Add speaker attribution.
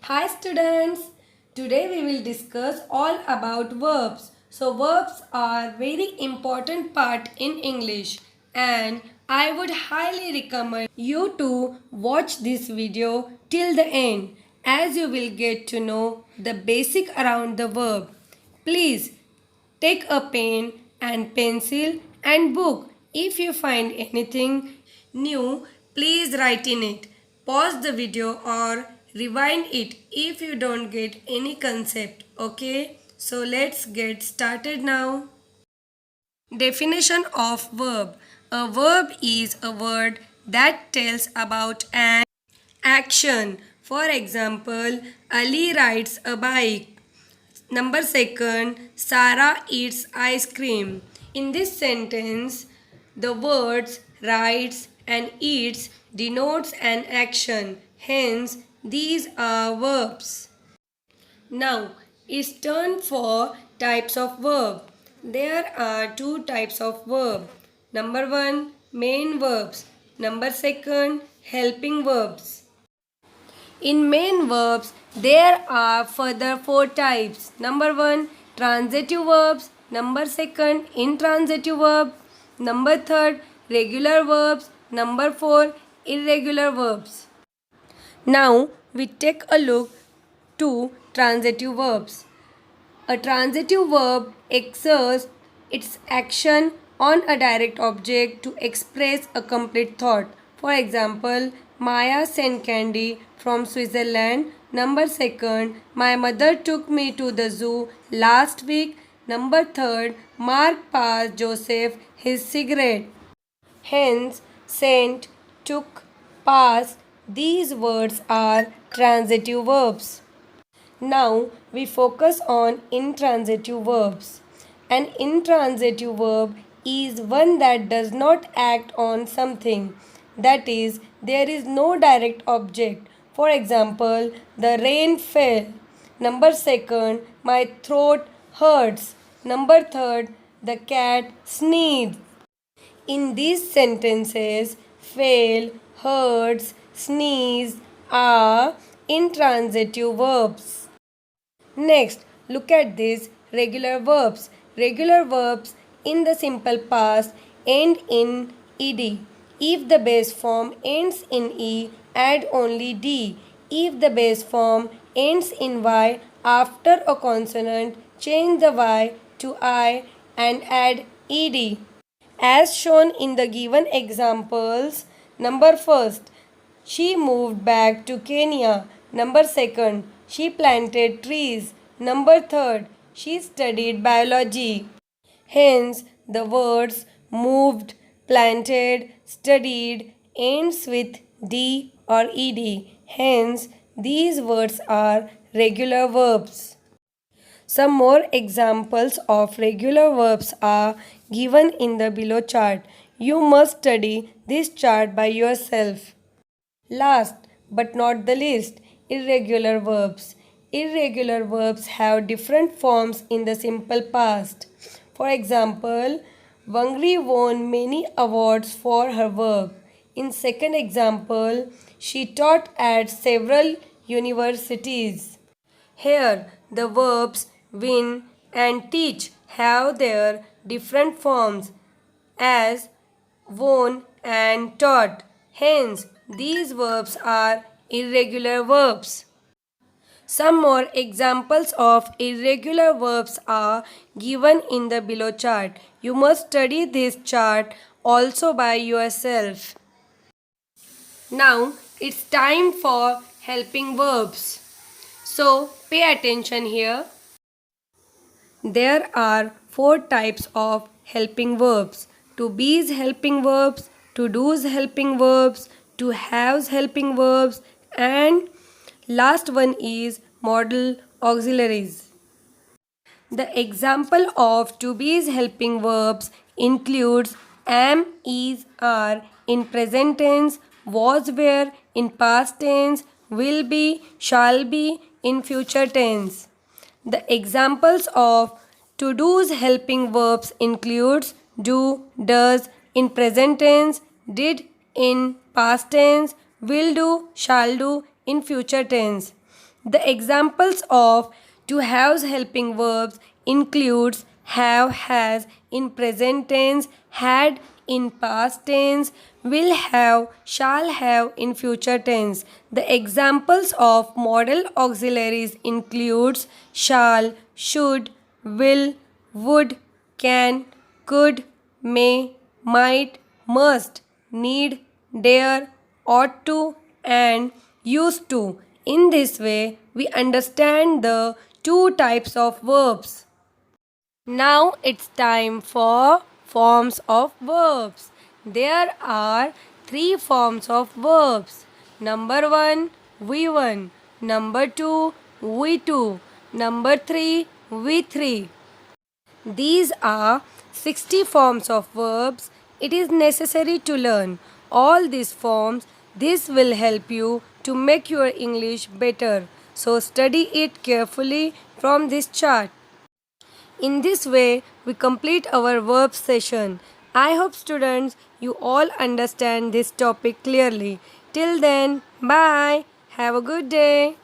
Speaker 1: Hi students, today we will discuss all about verbs. So verbs are very important part in English and I would highly recommend you to watch this video till the end as you will get to know the basic around the verb. Please take a pen and pencil and book. If you find anything new, please write in it. Pause the video or rewind it if you don't get any concept. Okay? So let's get started now. Definition of verb. A verb is a word that tells about an action. For example, Ali rides a bike. Number second, Sarah eats ice cream. In this sentence, the words rides and eats denotes an action. Hence, these are verbs. Now, it's turn for types of verb. There are two types of verb. Number one, main verbs. Number second, helping verbs. In main verbs, there are further four types. Number one, transitive verbs. Number second, intransitive verb. Number third, regular verbs. Number four, irregular verbs. Now we take a look to transitive verbs. A transitive verb exerts its action on a direct object to express a complete thought. For example, Maya sent candy from Switzerland. Number second, my mother took me to the zoo last week. Number third, Mark passed Joseph his cigarette. Hence, sent, took, passed, these words are transitive verbs. Now we focus on intransitive verbs. An intransitive verb is one that does not act on something. That is, there is no direct object. For example, the rain fell. Number second, my throat hurts. Number third, the cat sneezed. In these sentences, fail, hurts, sneeze are intransitive verbs. Next, look at these regular verbs. Regular verbs in the simple past end in ed. If the base form ends in e, add only d. If the base form ends in y after a consonant, change the y to I and add ed. As shown in the given examples, number first, she moved back to Kenya. Number second, she planted trees. Number third, she studied biology. Hence, the words moved, planted, studied ends with d or ed. Hence, these words are regular verbs. Some more examples of regular verbs are given in the below chart. You must study this chart by yourself. Last but not the least, irregular verbs. Irregular verbs have different forms in the simple past. For example, Wangri won many awards for her work. In second example, she taught at several universities. Here, the verbs win and teach have their different forms as won and taught. Hence, these verbs are irregular verbs. Some more examples of irregular verbs are given in the below chart. You must study this chart also by yourself. Now, it's time for helping verbs. So, pay attention here. There are four types of helping verbs. To be's helping verbs, to do's helping verbs, to have's helping verbs, and last one is modal auxiliaries. The example of to be's helping verbs includes am, is, are in present tense, was, were in past tense, will be, shall be in future tense. The examples of to do's helping verbs includes do, does in present tense, did in past tense, will do, shall do in future tense. The examples of to have's helping verbs includes have, has in present tense, had in past tense, will have, shall have in future tense. The examples of modal auxiliaries includes shall, should, will, would, can, could, may, might, must, need, dare, ought to, and used to. In this way, we understand the two types of verbs. Now it's time for forms of verbs. There are three forms of verbs. Number one, we one. Number two, we two. Number three, we three. These are 60 forms of verbs. It is necessary to learn all these forms. This will help you to make your English better. So study it carefully from this chart. In this way, we complete our verb session. I hope students you all understand this topic clearly. Till then, bye. Have a good day.